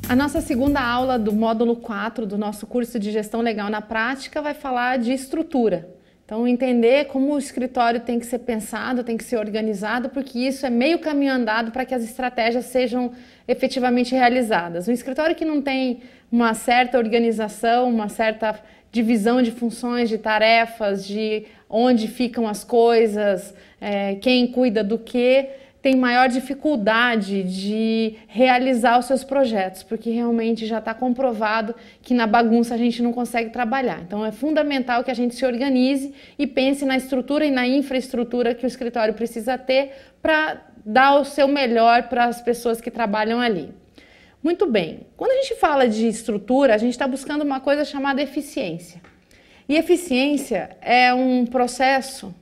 A nossa segunda aula do módulo 4 do nosso curso de Gestão Legal na Prática vai falar de estrutura. Então, entender como o escritório tem que ser pensado, tem que ser organizado, porque isso é meio caminho andado para que as estratégias sejam efetivamente realizadas. Um escritório que não tem uma certa organização, uma certa divisão de funções, de tarefas, de onde ficam as coisas, quem cuida do quê, tem maior dificuldade de realizar os seus projetos, porque realmente já está comprovado que na bagunça a gente não consegue trabalhar. Então é fundamental que a gente se organize e pense na estrutura e na infraestrutura que o escritório precisa ter para dar o seu melhor para as pessoas que trabalham ali. Muito bem, quando a gente fala de estrutura, a gente está buscando uma coisa chamada eficiência. E eficiência é um processo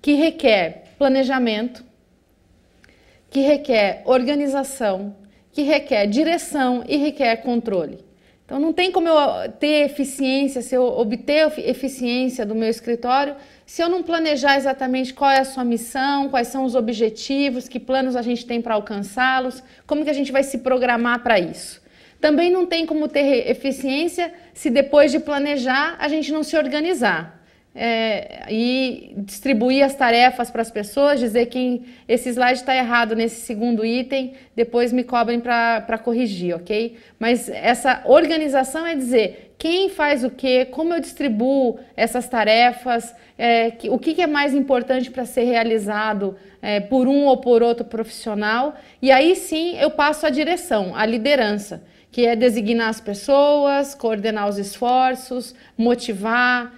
que requer planejamento, que requer organização, que requer direção e requer controle. Então não tem como eu ter eficiência, se eu obter eficiência do meu escritório, se eu não planejar exatamente qual é a sua missão, quais são os objetivos, que planos a gente tem para alcançá-los, como que a gente vai se programar para isso. Também não tem como ter eficiência se depois de planejar a gente não se organizar. E distribuir as tarefas para as pessoas, dizer que esse slide está errado nesse segundo item, depois me cobrem para corrigir, ok? Mas essa organização é dizer quem faz o quê, como eu distribuo essas tarefas, o que é mais importante para ser realizado por um ou por outro profissional, e aí sim eu passo a direção, a liderança, que é designar as pessoas, coordenar os esforços, motivar,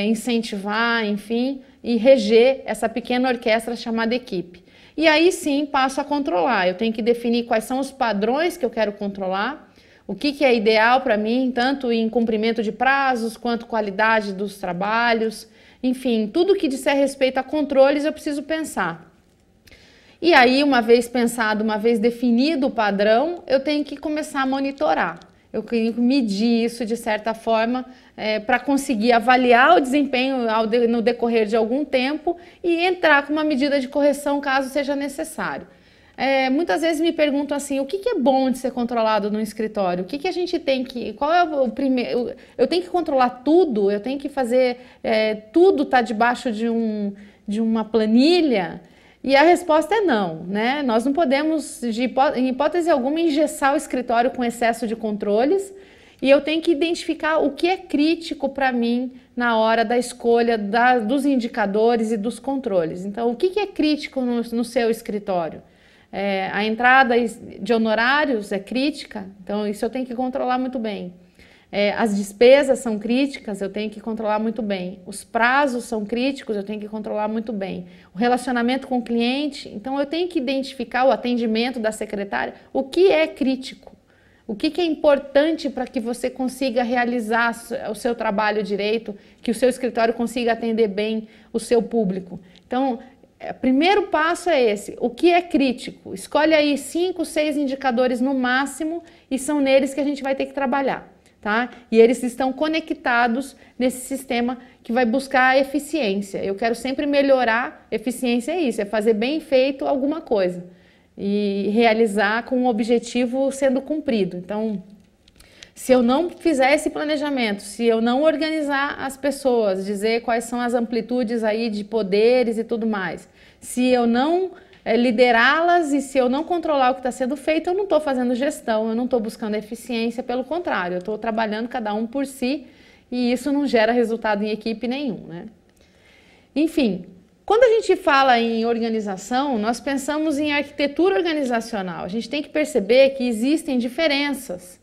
incentivar, enfim, e reger essa pequena orquestra chamada equipe. E aí sim passo a controlar. Eu tenho que definir quais são os padrões que eu quero controlar, o que é ideal para mim, tanto em cumprimento de prazos, quanto qualidade dos trabalhos, enfim, tudo que disser respeito a controles eu preciso pensar. E aí, uma vez pensado, uma vez definido o padrão, eu tenho que começar a monitorar. Eu tenho que medir isso de certa forma para conseguir avaliar o desempenho no decorrer de algum tempo e entrar com uma medida de correção caso seja necessário. Muitas vezes me perguntam assim, o que é bom de ser controlado no escritório? O que a gente tem que... Qual é o primeiro... Eu tenho que controlar tudo? Eu tenho que fazer... tudo está debaixo de uma planilha? E a resposta é não, né? Nós não podemos, em hipótese alguma, engessar o escritório com excesso de controles, e eu tenho que identificar o que é crítico para mim na hora da escolha dos indicadores e dos controles. Então, o que é crítico no seu escritório? A entrada de honorários é crítica, então isso eu tenho que controlar muito bem. As despesas são críticas, eu tenho que controlar muito bem. Os prazos são críticos, eu tenho que controlar muito bem. O relacionamento com o cliente, então eu tenho que identificar o atendimento da secretária, o que é crítico, o que é importante para que você consiga realizar o seu trabalho direito, que o seu escritório consiga atender bem o seu público. Então, o primeiro passo é esse, o que é crítico? Escolhe aí 5, 6 indicadores no máximo e são neles que a gente vai ter que trabalhar. Tá? E eles estão conectados nesse sistema que vai buscar a eficiência. Eu quero sempre melhorar, eficiência é isso, é fazer bem feito alguma coisa e realizar com o objetivo sendo cumprido. Então, se eu não fizer esse planejamento, se eu não organizar as pessoas, dizer quais são as amplitudes aí de poderes e tudo mais, se eu não liderá-las e se eu não controlar o que está sendo feito, eu não estou fazendo gestão, eu não estou buscando eficiência, pelo contrário, eu estou trabalhando cada um por si e isso não gera resultado em equipe nenhum, né? Enfim, quando a gente fala em organização, nós pensamos em arquitetura organizacional. A gente tem que perceber que existem diferenças,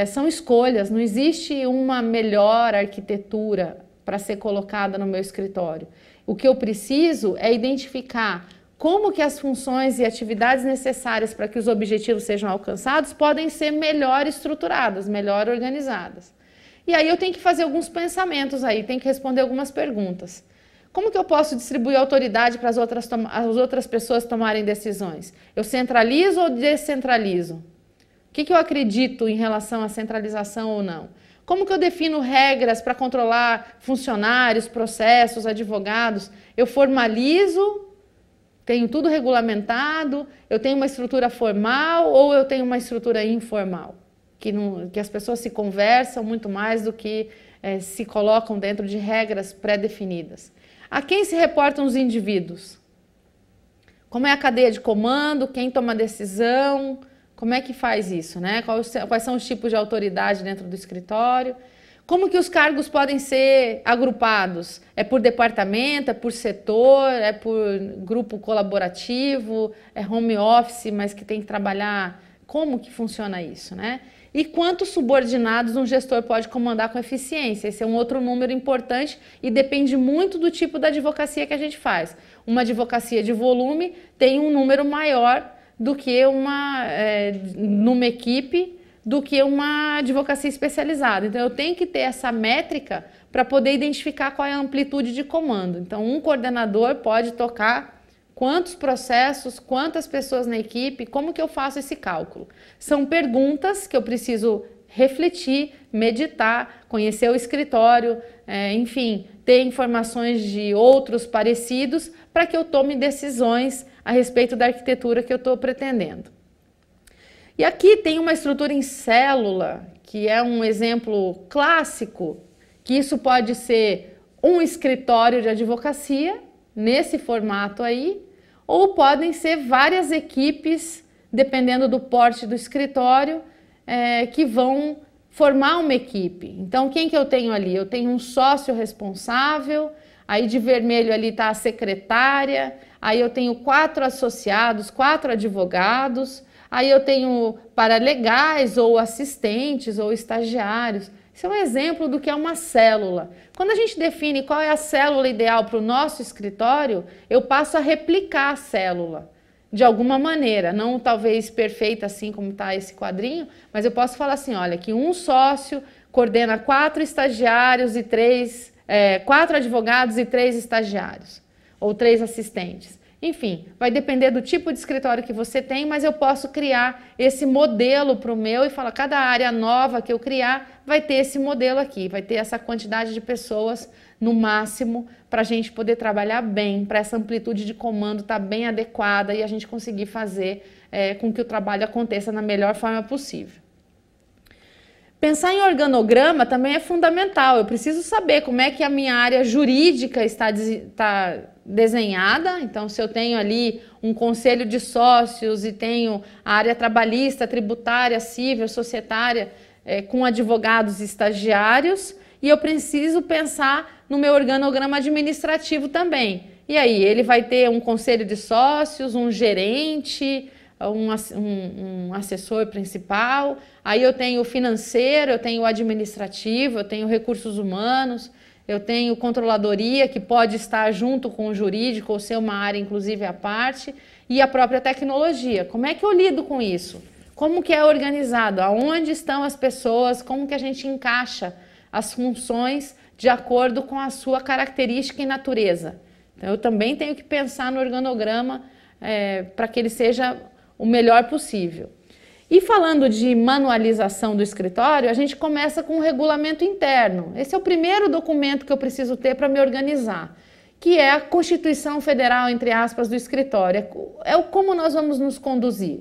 são escolhas, não existe uma melhor arquitetura para ser colocada no meu escritório. O que eu preciso é identificar como que as funções e atividades necessárias para que os objetivos sejam alcançados podem ser melhor estruturadas, melhor organizadas. E aí eu tenho que fazer alguns pensamentos aí, tenho que responder algumas perguntas. Como que eu posso distribuir autoridade para as outras pessoas tomarem decisões? Eu centralizo ou descentralizo? O que eu acredito em relação à centralização ou não? Como que eu defino regras para controlar funcionários, processos, advogados? Eu formalizo tenho tudo regulamentado, eu tenho uma estrutura formal ou eu tenho uma estrutura informal? Que as pessoas se conversam muito mais do que se colocam dentro de regras pré-definidas. A quem se reportam os indivíduos? Como é a cadeia de comando? Quem toma a decisão? Como é que faz isso, né? Quais são os tipos de autoridade dentro do escritório? Como que os cargos podem ser agrupados? É por departamento, é por setor, é por grupo colaborativo, é home office, mas que tem que trabalhar? Como que funciona isso, né? E quantos subordinados um gestor pode comandar com eficiência? Esse é um outro número importante e depende muito do tipo da advocacia que a gente faz. Uma advocacia de volume tem um número maior do que numa equipe, do que uma advocacia especializada. Então, eu tenho que ter essa métrica para poder identificar qual é a amplitude de comando. Então, um coordenador pode tocar quantos processos, quantas pessoas na equipe, como que eu faço esse cálculo? São perguntas que eu preciso refletir, meditar, conhecer o escritório, enfim, ter informações de outros parecidos para que eu tome decisões a respeito da arquitetura que eu estou pretendendo. E aqui tem uma estrutura em célula, que é um exemplo clássico, que isso pode ser um escritório de advocacia, nesse formato aí, ou podem ser várias equipes, dependendo do porte do escritório, que vão formar uma equipe. Então, quem que eu tenho ali? Eu tenho um sócio responsável, aí de vermelho ali está a secretária, aí eu tenho 4 associados, 4 advogados, aí eu tenho paralegais ou assistentes ou estagiários. Isso é um exemplo do que é uma célula. Quando a gente define qual é a célula ideal para o nosso escritório, eu passo a replicar a célula de alguma maneira, não talvez perfeita assim como está esse quadrinho, mas eu posso falar assim, olha, que um sócio coordena 4 estagiários e 4 advogados e 3 estagiários, ou 3 assistentes. Enfim, vai depender do tipo de escritório que você tem, mas eu posso criar esse modelo para o meu e falar, cada área nova que eu criar vai ter esse modelo aqui, vai ter essa quantidade de pessoas no máximo para a gente poder trabalhar bem, para essa amplitude de comando estar bem adequada e a gente conseguir fazer com que o trabalho aconteça da melhor forma possível. Pensar em organograma também é fundamental. Eu preciso saber como é que a minha área jurídica está desenhada. Então, se eu tenho ali um conselho de sócios e tenho a área trabalhista, tributária, civil, societária, com advogados e estagiários, e eu preciso pensar no meu organograma administrativo também. E aí, ele vai ter um conselho de sócios, um gerente, um assessor principal, aí eu tenho o financeiro, eu tenho o administrativo, eu tenho recursos humanos, eu tenho controladoria, que pode estar junto com o jurídico ou ser uma área inclusive à parte, e a própria tecnologia. Como é que eu lido com isso? Como que é organizado? Aonde estão as pessoas? Como que a gente encaixa as funções de acordo com a sua característica e natureza? Então, eu também tenho que pensar no organograma para que ele seja o melhor possível. E falando de manualização do escritório, a gente começa com o regulamento interno. Esse é o primeiro documento que eu preciso ter para me organizar, que é a Constituição Federal, entre aspas, do escritório. É o como nós vamos nos conduzir.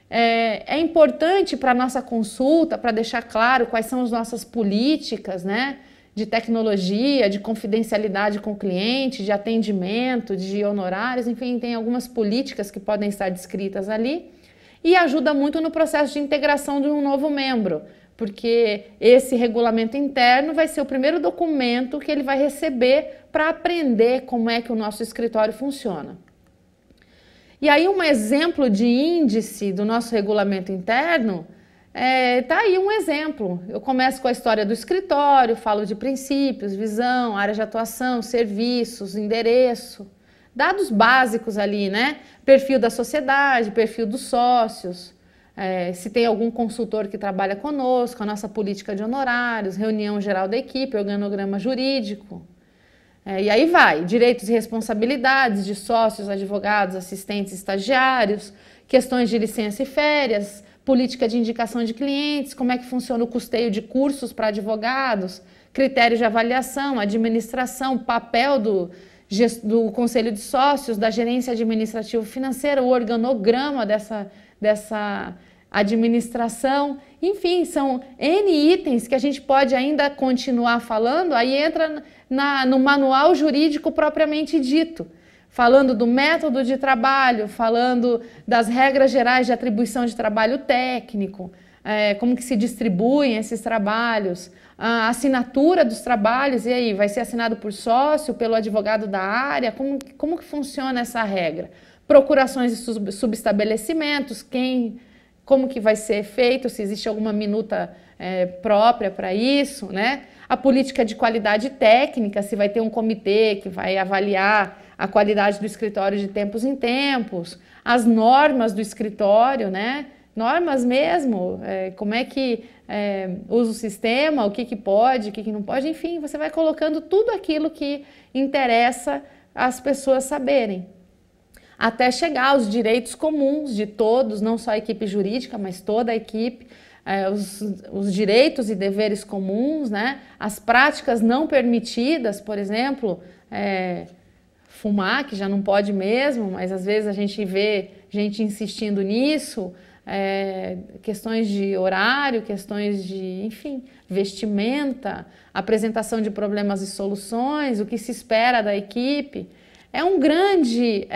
É importante para a nossa consulta, para deixar claro quais são as nossas políticas, né, de tecnologia, de confidencialidade com o cliente, de atendimento, de honorários, enfim, tem algumas políticas que podem estar descritas ali e ajuda muito no processo de integração de um novo membro, porque esse regulamento interno vai ser o primeiro documento que ele vai receber para aprender como é que o nosso escritório funciona. E aí um exemplo de índice do nosso regulamento interno, tá aí um exemplo. Eu começo com a história do escritório, falo de princípios, visão, área de atuação, serviços, endereço, dados básicos ali, né? Perfil da sociedade, perfil dos sócios, se tem algum consultor que trabalha conosco, a nossa política de honorários, reunião geral da equipe, organograma jurídico. E aí vai, direitos e responsabilidades de sócios, advogados, assistentes, estagiários, questões de licença e férias, política de indicação de clientes, como é que funciona o custeio de cursos para advogados, critérios de avaliação, administração, papel do conselho de sócios, da gerência administrativo-financeira, o organograma dessa administração, enfim, são N itens que a gente pode ainda continuar falando, aí entra no manual jurídico propriamente dito, falando do método de trabalho, falando das regras gerais de atribuição de trabalho técnico, como que se distribuem esses trabalhos, a assinatura dos trabalhos, e aí, vai ser assinado por sócio, pelo advogado da área, como que funciona essa regra? Procurações e subestabelecimentos, como que vai ser feito, se existe alguma minuta própria para isso, né? A política de qualidade técnica, se vai ter um comitê que vai avaliar a qualidade do escritório de tempos em tempos, as normas do escritório, né? Normas mesmo, como é que usa o sistema, o que que pode, o que que não pode, enfim, você vai colocando tudo aquilo que interessa as pessoas saberem, até chegar aos direitos comuns de todos, não só a equipe jurídica, mas toda a equipe, os direitos e deveres comuns, né? As práticas não permitidas, por exemplo, fumar, que já não pode mesmo, mas às vezes a gente vê gente insistindo nisso, questões de horário, questões de, enfim, vestimenta, apresentação de problemas e soluções, o que se espera da equipe. É um grande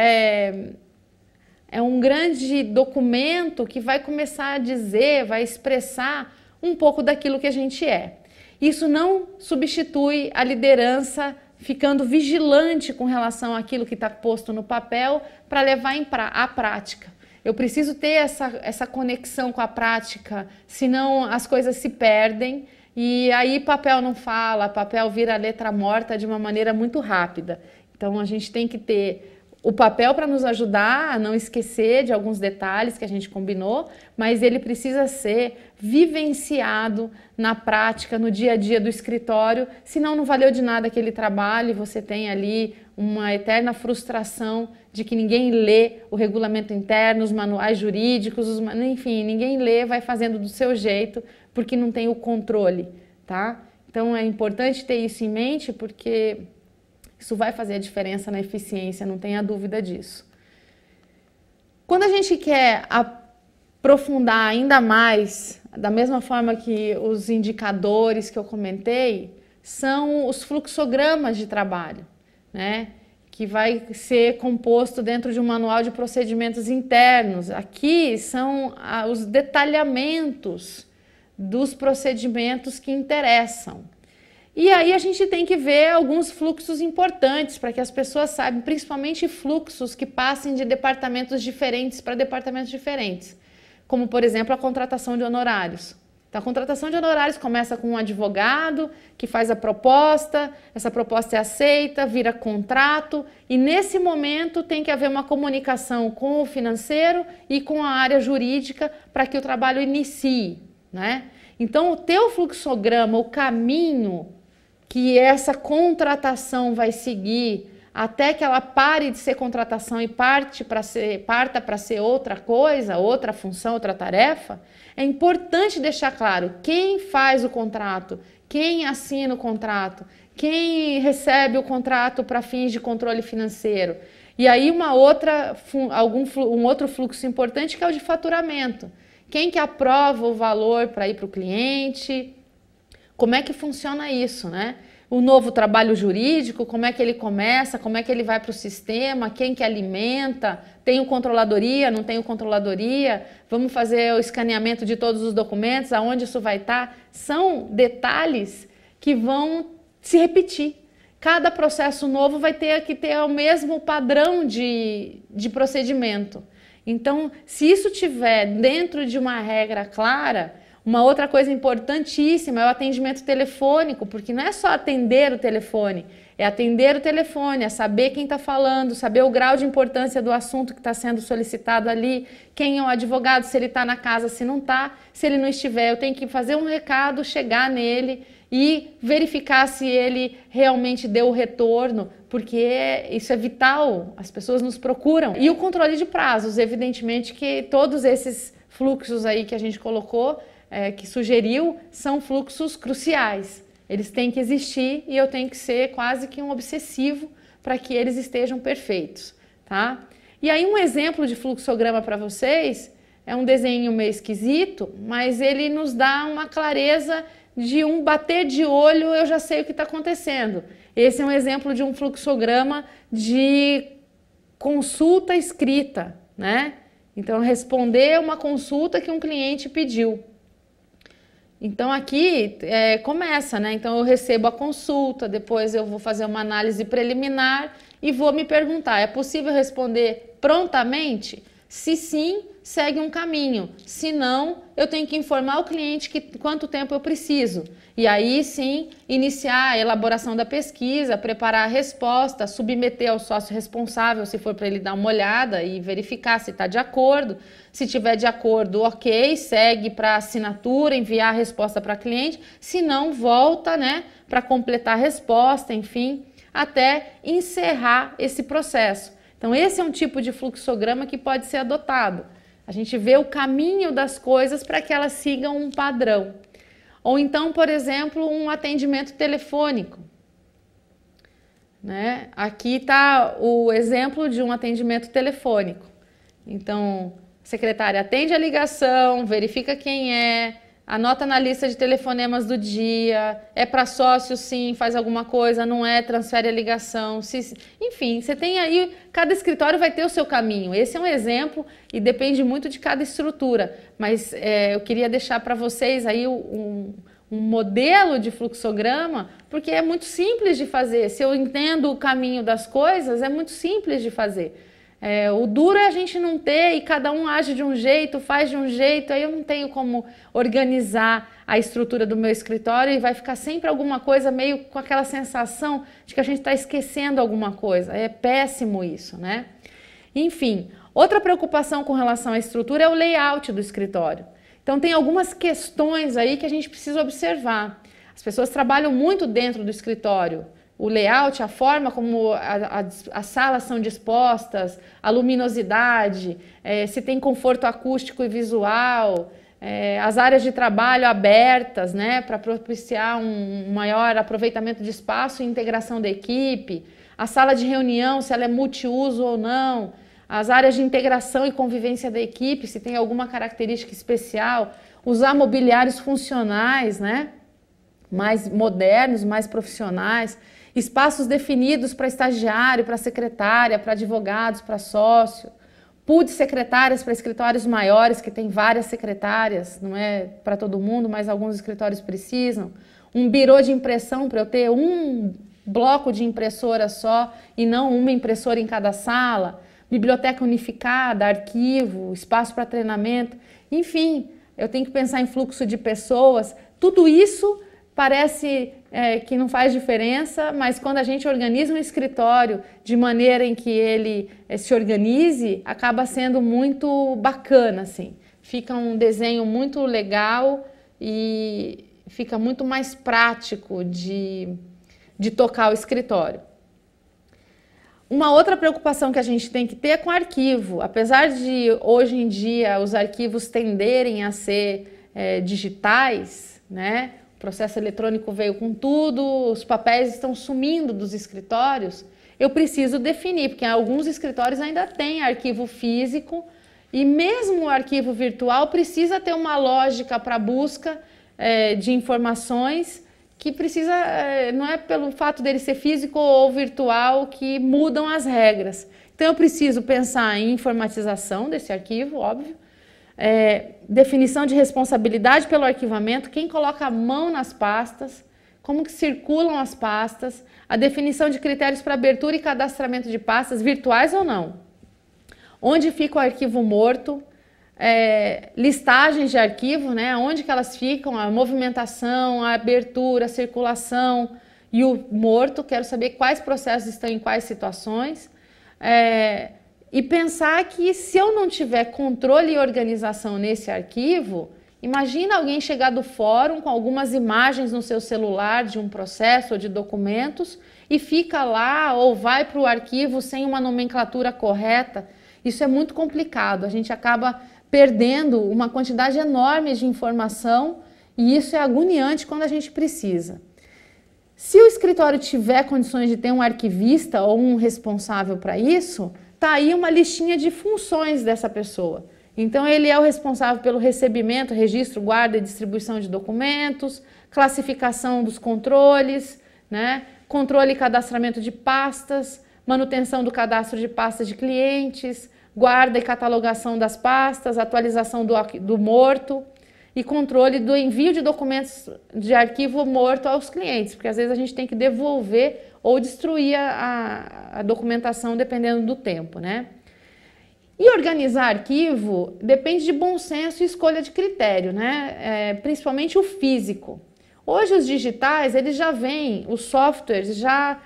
documento que vai começar a dizer, vai expressar um pouco daquilo que a gente é. Isso não substitui a liderança ficando vigilante com relação àquilo que está posto no papel para levar à prática. Eu preciso ter essa conexão com a prática, senão as coisas se perdem e aí papel não fala, papel vira letra morta de uma maneira muito rápida. Então a gente tem que ter o papel para nos ajudar a não esquecer de alguns detalhes que a gente combinou, mas ele precisa ser vivenciado na prática, no dia a dia do escritório, senão não valeu de nada aquele trabalho e você tem ali uma eterna frustração de que ninguém lê o regulamento interno, os manuais jurídicos, enfim, ninguém lê, vai fazendo do seu jeito porque não tem o controle, tá? Então é importante ter isso em mente porque isso vai fazer a diferença na eficiência, não tenha dúvida disso. Quando a gente quer aprofundar ainda mais, da mesma forma que os indicadores que eu comentei, são os fluxogramas de trabalho, né? Que vai ser composto dentro de um manual de procedimentos internos. Aqui são os detalhamentos dos procedimentos que interessam. E aí a gente tem que ver alguns fluxos importantes para que as pessoas saibam, principalmente fluxos que passem de departamentos diferentes para departamentos diferentes, como por exemplo a contratação de honorários. Então a contratação de honorários começa com um advogado que faz a proposta, essa proposta é aceita, vira contrato e nesse momento tem que haver uma comunicação com o financeiro e com a área jurídica para que o trabalho inicie, né? Então o teu fluxograma, o caminho que essa contratação vai seguir até que ela pare de ser contratação e parta para ser outra coisa, outra função, outra tarefa, é importante deixar claro quem faz o contrato, quem assina o contrato, quem recebe o contrato para fins de controle financeiro. E aí um outro fluxo importante que é o de faturamento. Quem que aprova o valor para ir para o cliente? Como é que funciona isso, né? O novo trabalho jurídico, como é que ele começa, como é que ele vai para o sistema, quem que alimenta, tem o controladoria, não tem o controladoria, vamos fazer o escaneamento de todos os documentos, aonde isso vai estar. São detalhes que vão se repetir. Cada processo novo vai ter que ter o mesmo padrão de procedimento. Então, se isso tiver dentro de uma regra clara, uma outra coisa importantíssima é o atendimento telefônico, porque não é só atender o telefone, é atender o telefone, é saber quem está falando, saber o grau de importância do assunto que está sendo solicitado ali, quem é o advogado, se ele está na casa, se não está, se ele não estiver, eu tenho que fazer um recado, chegar nele e verificar se ele realmente deu o retorno, porque isso é vital, as pessoas nos procuram. E o controle de prazos, evidentemente que todos esses fluxos aí que a gente colocou, que sugeriu, são fluxos cruciais. Eles têm que existir e eu tenho que ser quase que um obsessivo para que eles estejam perfeitos, tá? E aí um exemplo de fluxograma para vocês é um desenho meio esquisito, mas ele nos dá uma clareza de um bater de olho, eu já sei o que está acontecendo. Esse é um exemplo de um fluxograma de consulta escrita, né? Então, responder uma consulta que um cliente pediu. Então, aqui começa, né? Então, eu recebo a consulta, depois eu vou fazer uma análise preliminar e vou me perguntar, é possível responder prontamente? Se sim, segue um caminho. Se não, eu tenho que informar o cliente quanto tempo eu preciso. E aí sim, iniciar a elaboração da pesquisa, preparar a resposta, submeter ao sócio responsável, se for para ele dar uma olhada e verificar se está de acordo. Se tiver de acordo, ok, segue para assinatura, enviar a resposta para cliente. Se não, volta, né, para completar a resposta, enfim, até encerrar esse processo. Então, esse é um tipo de fluxograma que pode ser adotado. A gente vê o caminho das coisas para que elas sigam um padrão. Ou então, por exemplo, um atendimento telefônico, né? Aqui está o exemplo de um atendimento telefônico. Então, a secretária atende a ligação, verifica quem é, anota na lista de telefonemas do dia, é para sócio sim, faz alguma coisa, não é, transfere a ligação. Enfim, você tem aí, cada escritório vai ter o seu caminho. Esse é um exemplo e depende muito de cada estrutura. Mas eu queria deixar para vocês aí um modelo de fluxograma, porque é muito simples de fazer. Se eu entendo o caminho das coisas, é muito simples de fazer. O duro é a gente não ter e cada um age de um jeito, faz de um jeito, aí eu não tenho como organizar a estrutura do meu escritório e vai ficar sempre alguma coisa meio com aquela sensação de que a gente está esquecendo alguma coisa. É péssimo isso, né? Enfim, outra preocupação com relação à estrutura é o layout do escritório. Então tem algumas questões aí que a gente precisa observar. As pessoas trabalham muito dentro do escritório. O layout, a forma como as salas são dispostas, a luminosidade, se tem conforto acústico e visual, as áreas de trabalho abertas, né, para propiciar um maior aproveitamento de espaço e integração da equipe, a sala de reunião, se ela é multiuso ou não, as áreas de integração e convivência da equipe, se tem alguma característica especial, usar mobiliários funcionais, né, mais modernos, mais profissionais, espaços definidos para estagiário, para secretária, para advogados, para sócio, pool de secretárias para escritórios maiores, que tem várias secretárias, não é para todo mundo, mas alguns escritórios precisam, um birô de impressão para eu ter um bloco de impressora só e não uma impressora em cada sala, biblioteca unificada, arquivo, espaço para treinamento, enfim, eu tenho que pensar em fluxo de pessoas, tudo isso parece que não faz diferença, mas quando a gente organiza um escritório de maneira em que ele se organize, acaba sendo muito bacana, assim. Fica um desenho muito legal e fica muito mais prático de tocar o escritório. Uma outra preocupação que a gente tem que ter é com arquivo. Apesar de hoje em dia os arquivos tenderem a ser digitais, né? O processo eletrônico veio com tudo, os papéis estão sumindo dos escritórios, eu preciso definir, porque alguns escritórios ainda têm arquivo físico e mesmo o arquivo virtual precisa ter uma lógica para busca de informações que precisa, não é pelo fato dele ser físico ou virtual que mudam as regras. Então eu preciso pensar em informatização desse arquivo, óbvio, definição de responsabilidade pelo arquivamento, quem coloca a mão nas pastas, como que circulam as pastas, a definição de critérios para abertura e cadastramento de pastas, virtuais ou não, onde fica o arquivo morto, listagens de arquivo, né, onde que elas ficam, a movimentação, a abertura, a circulação e o morto, quero saber quais processos estão em quais situações, e pensar que se eu não tiver controle e organização nesse arquivo, imagina alguém chegar do fórum com algumas imagens no seu celular de um processo ou de documentos e fica lá ou vai para o arquivo sem uma nomenclatura correta. Isso é muito complicado, a gente acaba perdendo uma quantidade enorme de informação e isso é agoniante quando a gente precisa. Se o escritório tiver condições de ter um arquivista ou um responsável para isso, tá aí uma listinha de funções dessa pessoa. Então, ele é o responsável pelo recebimento, registro, guarda e distribuição de documentos, classificação dos controles, né? Controle e cadastramento de pastas, manutenção do cadastro de pastas de clientes, guarda e catalogação das pastas, atualização do morto e controle do envio de documentos de arquivo morto aos clientes, porque às vezes a gente tem que devolver ou destruir a documentação dependendo do tempo, né? E organizar arquivo depende de bom senso e escolha de critério, né? Principalmente o físico. Hoje os digitais, eles já vêm, os softwares já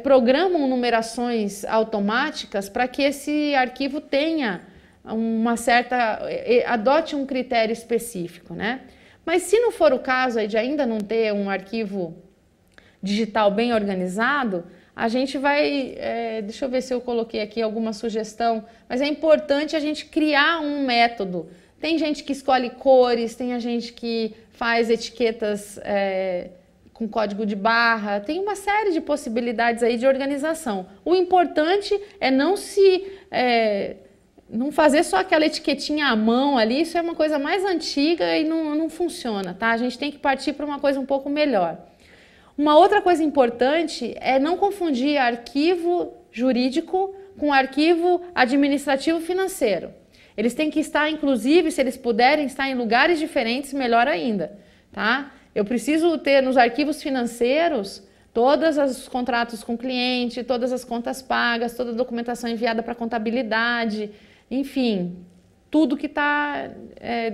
programam numerações automáticas para que esse arquivo tenha uma certa, adote um critério específico, né? Mas se não for o caso aí de ainda não ter um arquivo digital bem organizado, a gente vai, deixa eu ver se eu coloquei aqui alguma sugestão, mas é importante a gente criar um método. Tem gente que escolhe cores, tem a gente que faz etiquetas com código de barra, tem uma série de possibilidades aí de organização. O importante é não fazer só aquela etiquetinha à mão ali, isso é uma coisa mais antiga e não funciona, tá? A gente tem que partir para uma coisa um pouco melhor. Uma outra coisa importante é não confundir arquivo jurídico com arquivo administrativo financeiro. Eles têm que estar, inclusive, se eles puderem, estar em lugares diferentes, melhor ainda, tá? Eu preciso ter nos arquivos financeiros todos os contratos com o cliente, todas as contas pagas, toda a documentação enviada para a contabilidade, enfim, tudo que está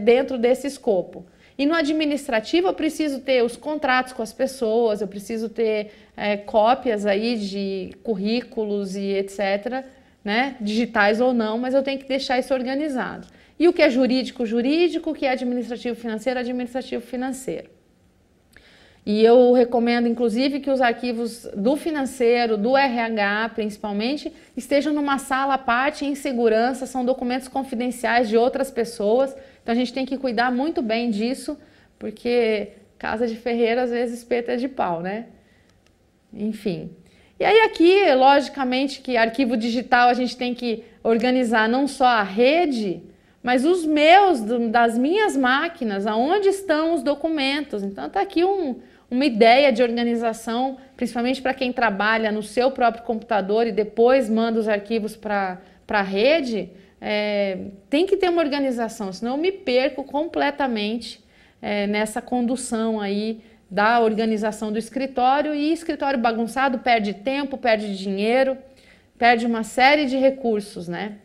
dentro desse escopo. E no administrativo eu preciso ter os contratos com as pessoas, eu preciso ter cópias aí de currículos e etc., né? Digitais ou não, mas eu tenho que deixar isso organizado. E o que é jurídico, jurídico, o que é administrativo financeiro, administrativo financeiro. E eu recomendo, inclusive, que os arquivos do financeiro, do RH, principalmente, estejam numa sala à parte, em segurança, são documentos confidenciais de outras pessoas, então a gente tem que cuidar muito bem disso, porque casa de ferreiro, às vezes, espeta de pau, né? Enfim. E aí aqui, logicamente, que arquivo digital a gente tem que organizar não só a rede, mas os meus, das minhas máquinas, aonde estão os documentos. Então está aqui uma ideia de organização, principalmente para quem trabalha no seu próprio computador e depois manda os arquivos para a rede, tem que ter uma organização, senão eu me perco completamente nessa condução aí da organização do escritório, e escritório bagunçado perde tempo, perde dinheiro, perde uma série de recursos, né?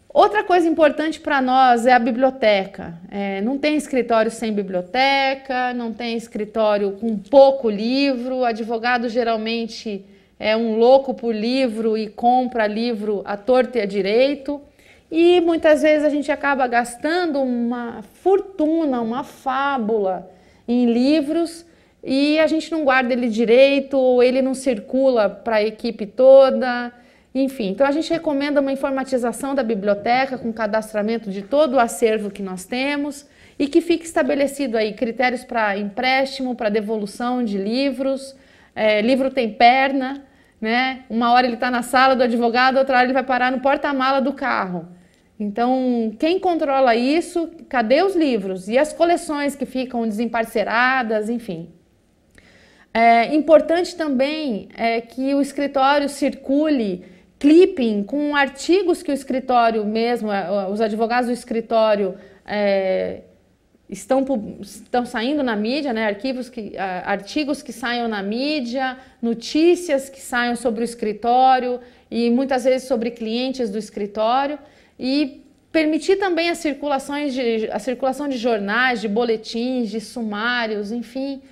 Outra coisa importante para nós é a biblioteca. Não tem escritório sem biblioteca, não tem escritório com pouco livro, o advogado geralmente é um louco por livro e compra livro à torta e à direito, e muitas vezes a gente acaba gastando uma fortuna, uma fábula em livros e a gente não guarda ele direito, ou ele não circula para a equipe toda, enfim. Então a gente recomenda uma informatização da biblioteca com cadastramento de todo o acervo que nós temos e que fique estabelecido aí critérios para empréstimo, para devolução de livros. Livro tem perna, né? Uma hora ele está na sala do advogado, outra hora ele vai parar no porta-mala do carro. Então, quem controla isso, cadê os livros? E as coleções que ficam desemparceradas, enfim. Importante também é que o escritório circule clipping com artigos que o escritório mesmo, os advogados do escritório estão saindo na mídia, né? Artigos que saiam na mídia, notícias que saiam sobre o escritório e muitas vezes sobre clientes do escritório, e permitir também a circulação de jornais, de boletins, de sumários, enfim.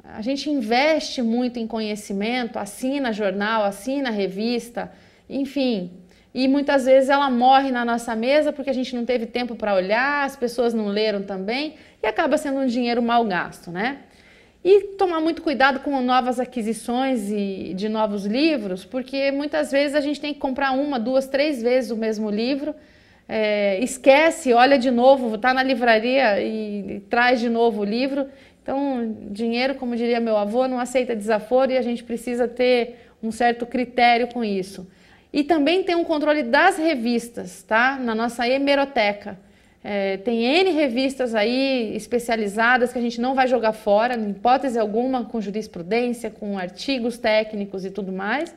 A gente investe muito em conhecimento, assina jornal, assina revista, enfim. E muitas vezes ela morre na nossa mesa porque a gente não teve tempo para olhar, as pessoas não leram também e acaba sendo um dinheiro mal gasto, né? E tomar muito cuidado com novas aquisições de novos livros, porque muitas vezes a gente tem que comprar 1, 2, 3 vezes o mesmo livro, esquece, olha de novo, está na livraria e traz de novo o livro. Então, dinheiro, como diria meu avô, não aceita desaforo e a gente precisa ter um certo critério com isso. E também tem um controle das revistas, tá? Na nossa hemeroteca. Tem N revistas aí especializadas que a gente não vai jogar fora, em hipótese alguma, com jurisprudência, com artigos técnicos e tudo mais,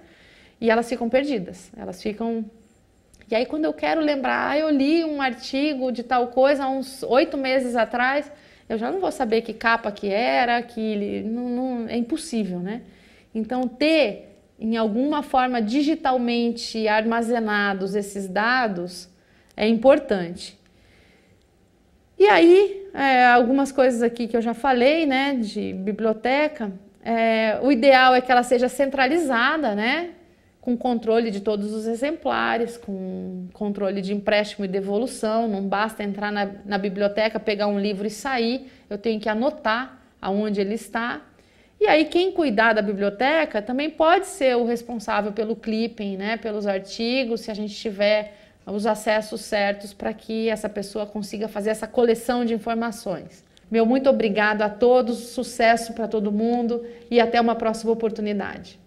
e elas ficam perdidas. Elas ficam... E aí, quando eu quero lembrar, eu li um artigo de tal coisa há uns 8 meses atrás, eu já não vou saber que capa que era, é impossível, né? Então, ter em alguma forma digitalmente armazenados esses dados é importante. E aí, algumas coisas aqui que eu já falei, né, de biblioteca, o ideal é que ela seja centralizada, né, com controle de todos os exemplares, com controle de empréstimo e devolução. Não basta entrar na biblioteca, pegar um livro e sair, eu tenho que anotar aonde ele está. E aí quem cuidar da biblioteca também pode ser o responsável pelo clipping, né, pelos artigos, se a gente tiver os acessos certos para que essa pessoa consiga fazer essa coleção de informações. Meu muito obrigado a todos, sucesso para todo mundo e até uma próxima oportunidade.